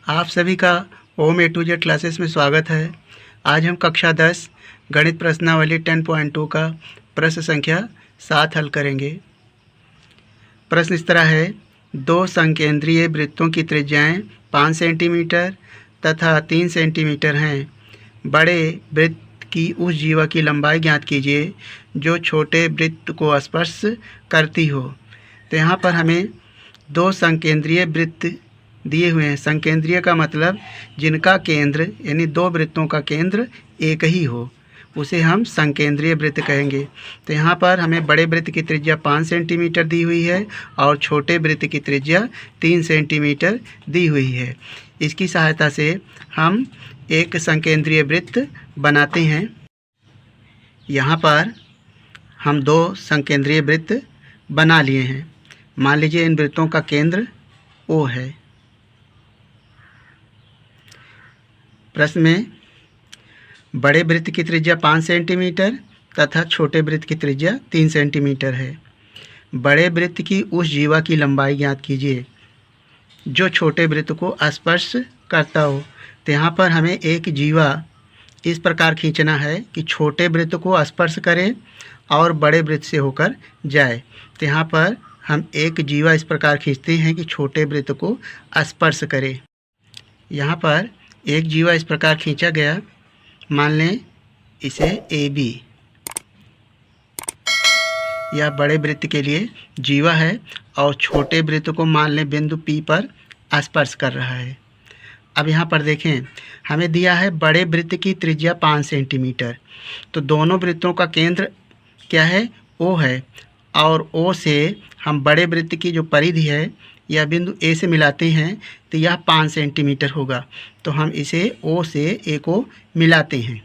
आप सभी का ओम ए टू जेड क्लासेस में स्वागत है। आज हम कक्षा 10 गणित प्रश्नावली 10.2 का प्रश्न संख्या 7 हल करेंगे। प्रश्न इस तरह है, दो संकेंद्रीय वृत्तों की त्रिज्याएं 5 सेंटीमीटर तथा 3 सेंटीमीटर हैं। बड़े वृत्त की उस जीवा की लंबाई ज्ञात कीजिए जो छोटे वृत्त को स्पर्श करती हो। तो यहाँ पर हमें दो संकेंद्रीय वृत्त दिए हुए हैं। संकेंद्रीय का मतलब जिनका केंद्र यानी दो वृत्तों का केंद्र एक ही हो, उसे हम संकेंद्रीय वृत्त कहेंगे। तो यहाँ पर हमें बड़े वृत्त की त्रिज्या 5 सेंटीमीटर दी हुई है और छोटे वृत्त की त्रिज्या 3 सेंटीमीटर दी हुई है। इसकी सहायता से हम एक संकेंद्रीय वृत्त बनाते हैं। यहाँ पर हम दो संकेंद्रीय वृत्त बना लिए हैं। मान लीजिए इन वृत्तों का केंद्र O है। प्रश्न में बड़े वृत्त की त्रिज्या 5 सेंटीमीटर तथा छोटे वृत्त की त्रिज्या 3 सेंटीमीटर है। बड़े वृत्त की उस जीवा की लंबाई ज्ञात कीजिए जो छोटे वृत्त को स्पर्श करता हो। तो यहाँ पर हमें एक जीवा इस प्रकार खींचना है कि छोटे वृत्त को स्पर्श करे और बड़े वृत्त से होकर जाए। तो यहाँ पर हम एक जीवा इस प्रकार खींचते हैं कि छोटे वृत्त को स्पर्श करे। यहाँ पर एक जीवा इस प्रकार खींचा गया। मान लें इसे AB, यह बड़े वृत्त के लिए जीवा है और छोटे वृत्त को मान लें बिंदु P पर स्पर्श कर रहा है। अब यहाँ पर देखें, हमें दिया है बड़े वृत्त की त्रिज्या 5 सेंटीमीटर। तो दोनों वृत्तों का केंद्र क्या है? O है और O से हम बड़े वृत्त की जो परिधि है या बिंदु A से मिलाते हैं तो यह 5 सेंटीमीटर होगा। तो हम इसे O से A को मिलाते हैं।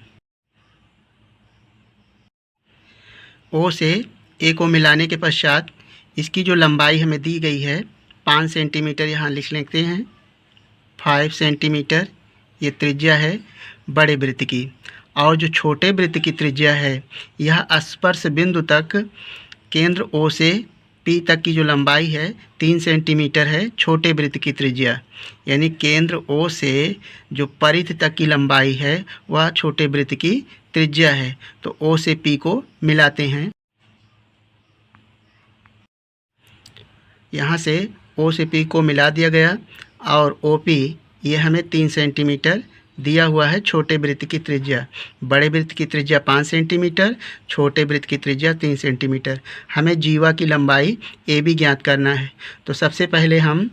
O से A को मिलाने के पश्चात इसकी जो लंबाई हमें दी गई है 5 सेंटीमीटर, यहाँ लिख लेते हैं। 5 सेंटीमीटर ये त्रिज्या है बड़े वृत्त की, और जो छोटे वृत्त की त्रिज्या है यह स्पर्श बिंदु तक केंद्र O से P तक की जो लंबाई है 3 सेंटीमीटर है छोटे वृत्त की त्रिज्या। यानी केंद्र O से जो परिधि तक की लंबाई है वह छोटे वृत्त की त्रिज्या है। तो O से P को मिलाते हैं। यहाँ से O से P को मिला दिया गया और OP ये हमें 3 सेंटीमीटर दिया हुआ है छोटे वृत्त की त्रिज्या। बड़े वृत्त की त्रिज्या 5 सेंटीमीटर, छोटे वृत्त की त्रिज्या 3 सेंटीमीटर। हमें जीवा की लंबाई AB ज्ञात करना है। तो सबसे पहले हम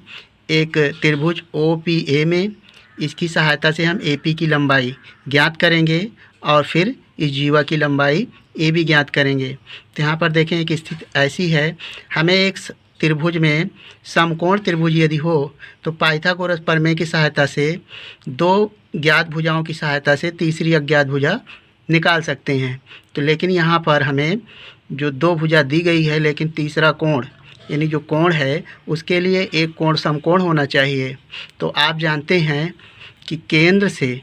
एक त्रिभुज OPA में इसकी सहायता से हम AP की लंबाई ज्ञात करेंगे और फिर इस जीवा की लंबाई AB ज्ञात करेंगे। तो यहाँ पर देखें एक स्थिति ऐसी है, हमें एक त्रिभुज में समकोण त्रिभुज यदि हो तो पाइथागोरस प्रमेय की सहायता से दो ज्ञात भुजाओं की सहायता से तीसरी अज्ञात भुजा निकाल सकते हैं। तो लेकिन यहाँ पर हमें जो दो भुजा दी गई है लेकिन तीसरा कोण यानी जो कोण है उसके लिए एक कोण समकोण होना चाहिए। तो आप जानते हैं कि केंद्र से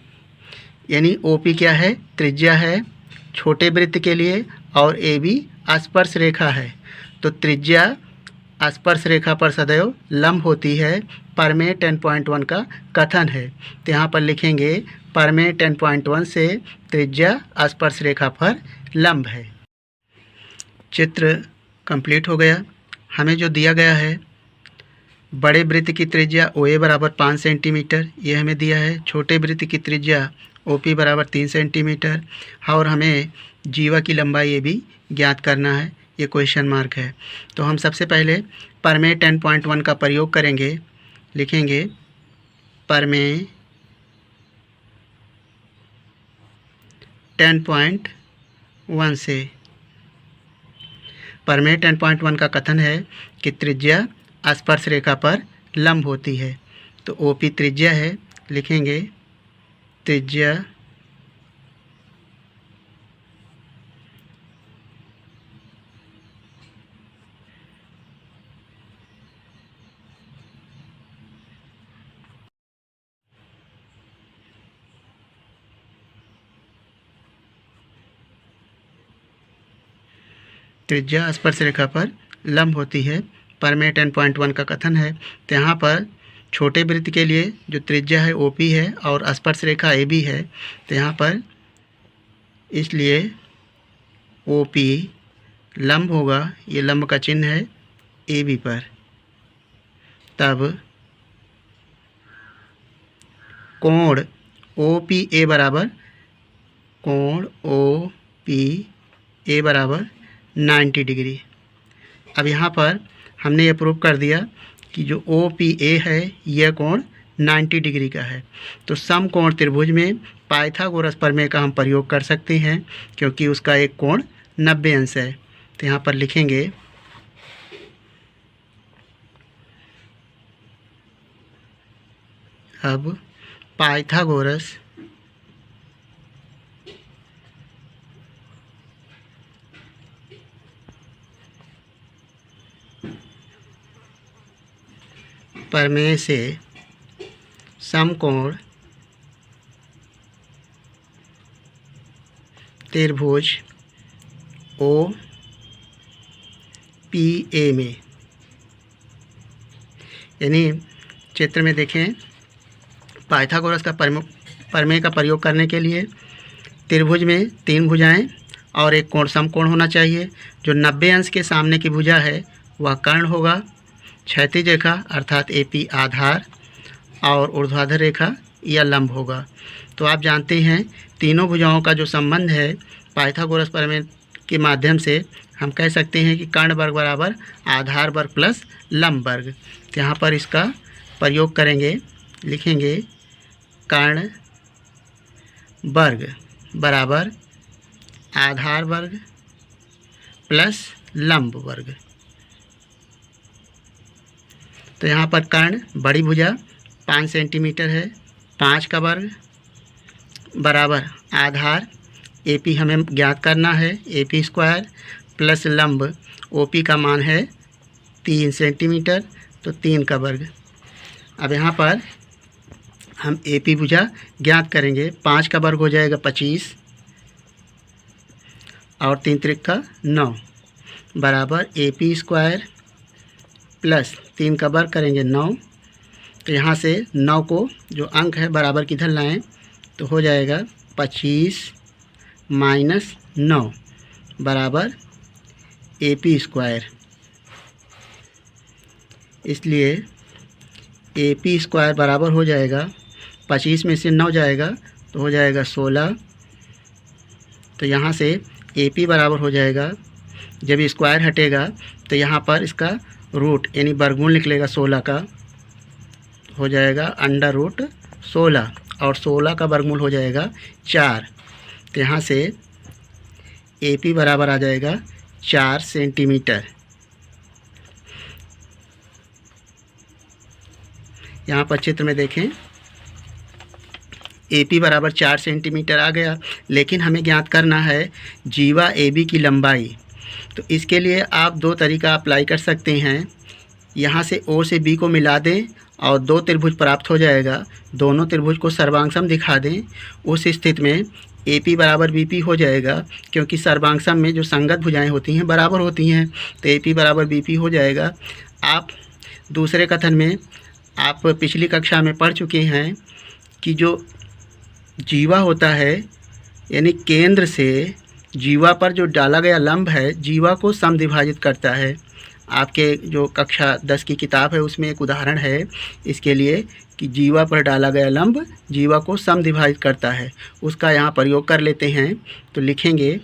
यानी OP क्या है? त्रिज्या है छोटे वृत्त के लिए और AB स्पर्श रेखा है। तो त्रिज्या स्पर्श रेखा पर सदैव लंब होती है, प्रमेय 10.1 का कथन है। तो यहाँ पर लिखेंगे प्रमेय 10.1 से त्रिज्या स्पर्श रेखा पर लंब है। चित्र कंप्लीट हो गया। हमें जो दिया गया है बड़े वृत्त की त्रिज्या OA बराबर 5 सेंटीमीटर ये हमें दिया है। छोटे वृत्त की त्रिज्या OP बराबर 3 सेंटीमीटर और हमें जीवा की लंबाई AB ज्ञात करना है। ये क्वेश्चन मार्क है। तो हम सबसे पहले प्रमेय 10.1 का प्रयोग करेंगे। लिखेंगे प्रमेय 10.1 से। प्रमेय 10.1 का कथन है कि त्रिज्या स्पर्श रेखा पर लंब होती है। तो OP त्रिज्या है, लिखेंगे त्रिज्या त्रिज्या स्पर्श रेखा पर लंब होती है। प्रमेय 10.1 का कथन है। तो यहाँ पर छोटे वृत्त के लिए जो त्रिज्या है OP है और स्पर्श रेखा AB है, तो यहाँ पर इसलिए OP लंब होगा, ये लंब का चिन्ह है AB पर। तब कोण OPA बराबर, कोण OPA बराबर 90 डिग्री। अब यहाँ पर हमने ये प्रूव कर दिया कि जो OPA है यह कोण 90 डिग्री का है। तो समकोण त्रिभुज में पाइथागोरस प्रमेय का हम प्रयोग कर सकते हैं, क्योंकि उसका एक कोण 90 अंश है। तो यहाँ पर लिखेंगे अब पाइथागोरस प्रमेय से समकोण त्रिभुज OPA में, यानी चित्र में देखें, पाइथागोरस का प्रमेय का प्रयोग करने के लिए त्रिभुज में 3 भुजाएं और एक कोण समकोण होना चाहिए। जो 90 अंश के सामने की भुजा है वह कर्ण होगा, क्षैतिज रेखा अर्थात AP आधार और ऊर्ध्वाधर रेखा या लंब होगा। तो आप जानते हैं तीनों भुजाओं का जो संबंध है पाइथागोरस प्रमेय के माध्यम से हम कह सकते हैं कि कर्ण वर्ग बराबर आधार वर्ग प्लस लंब वर्ग। तो यहाँ पर इसका प्रयोग करेंगे, लिखेंगे कर्ण वर्ग बराबर आधार वर्ग प्लस लंब वर्ग। तो यहाँ पर कर्ण बड़ी भुजा 5 सेंटीमीटर है, 5 का वर्ग बराबर आधार AP हमें ज्ञात करना है, AP स्क्वायर प्लस लंब OP का मान है 3 सेंटीमीटर, तो 3 का वर्ग। अब यहाँ पर हम AP भुजा ज्ञात करेंगे, 5 का वर्ग हो जाएगा 25 और 3 त्रिक 9 बराबर AP स्क्वायर प्लस 3 का वर्ग करेंगे 9। तो यहाँ से 9 को जो अंक है बराबर किधर लाएं, तो हो जाएगा 25 माइनस 9 बराबर AP स्क्वायर। इसलिए AP स्क्वायर बराबर हो जाएगा, 25 में से 9 जाएगा तो हो जाएगा 16। तो यहाँ से AP बराबर हो जाएगा, जब स्क्वायर हटेगा तो यहाँ पर इसका रूट यानी वर्गमूल निकलेगा 16 का, हो जाएगा अंडर रूट 16 और 16 का वर्गमूल हो जाएगा 4। तो यहाँ से AP बराबर आ जाएगा 4 सेंटीमीटर। यहाँ पर चित्र में देखें AP बराबर 4 सेंटीमीटर आ गया, लेकिन हमें ज्ञात करना है जीवा AB की लंबाई। तो इसके लिए आप 2 तरीका अप्लाई कर सकते हैं। यहाँ से O से B को मिला दें और 2 त्रिभुज प्राप्त हो जाएगा, दोनों त्रिभुज को सर्वांगसम दिखा दें। उस स्थिति में AP बराबर BP हो जाएगा, क्योंकि सर्वांगसम में जो संगत भुजाएं होती हैं बराबर होती हैं, तो AP बराबर BP हो जाएगा। आप दूसरे कथन में आप पिछली कक्षा में पढ़ चुके हैं कि जो जीवा होता है यानी केंद्र से जीवा पर जो डाला गया लंब है जीवा को समद्विभाजित करता है। आपके जो कक्षा 10 की किताब है उसमें एक उदाहरण है इसके लिए कि जीवा पर डाला गया लंब जीवा को समद्विभाजित करता है, उसका यहाँ प्रयोग कर लेते हैं। तो लिखेंगे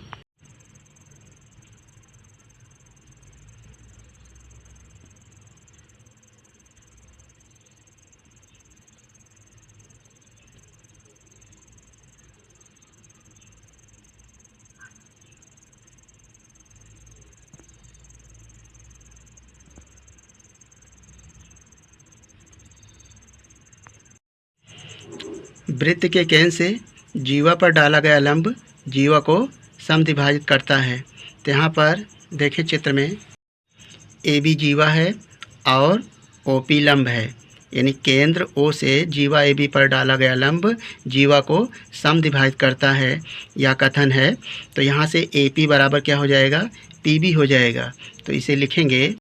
वृत्त के केंद्र से जीवा पर डाला गया लंब जीवा को समद्विभाजित करता है। तो यहाँ पर देखें चित्र में AB जीवा है और OP लंब है, यानी केंद्र O से जीवा AB पर डाला गया लंब जीवा को समद्विभाजित करता है, यह कथन है। तो यहाँ से AP बराबर क्या हो जाएगा, PB हो जाएगा। तो इसे लिखेंगे,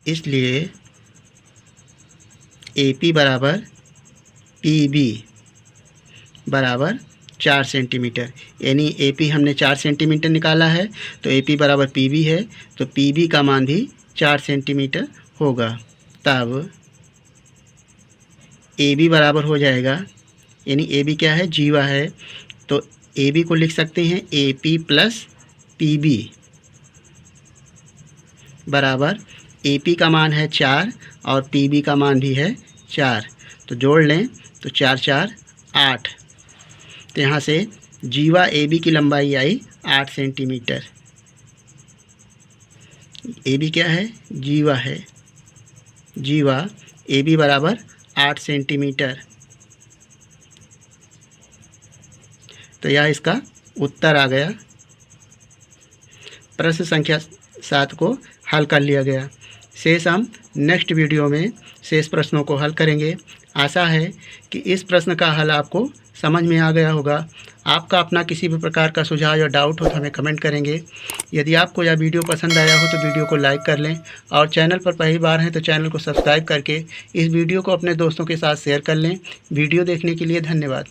इसलिए AP बराबर PB बराबर 4 सेंटीमीटर, यानी AP हमने 4 सेंटीमीटर निकाला है तो AP बराबर PB है, तो PB का मान भी 4 सेंटीमीटर होगा। तब AB बराबर हो जाएगा, यानी AB क्या है, जीवा है, तो AB को लिख सकते हैं AP प्लस PB बराबर AP का मान है 4 और PB का मान भी है 4, तो जोड़ लें तो 4 4 8। तो यहाँ से जीवा AB की लंबाई आई 8 सेंटीमीटर। AB क्या है, जीवा है, जीवा AB बराबर 8 सेंटीमीटर। तो यह इसका उत्तर आ गया। प्रश्न संख्या 7 को हल कर लिया गया। शेष हम नेक्स्ट वीडियो में शेष प्रश्नों को हल करेंगे। आशा है कि इस प्रश्न का हल आपको समझ में आ गया होगा। आपका अपना किसी भी प्रकार का सुझाव या डाउट हो तो हमें कमेंट करेंगे। यदि आपको यह वीडियो पसंद आया हो तो वीडियो को लाइक कर लें, और चैनल पर पहली बार हैं तो चैनल को सब्सक्राइब करके इस वीडियो को अपने दोस्तों के साथ शेयर कर लें। वीडियो देखने के लिए धन्यवाद।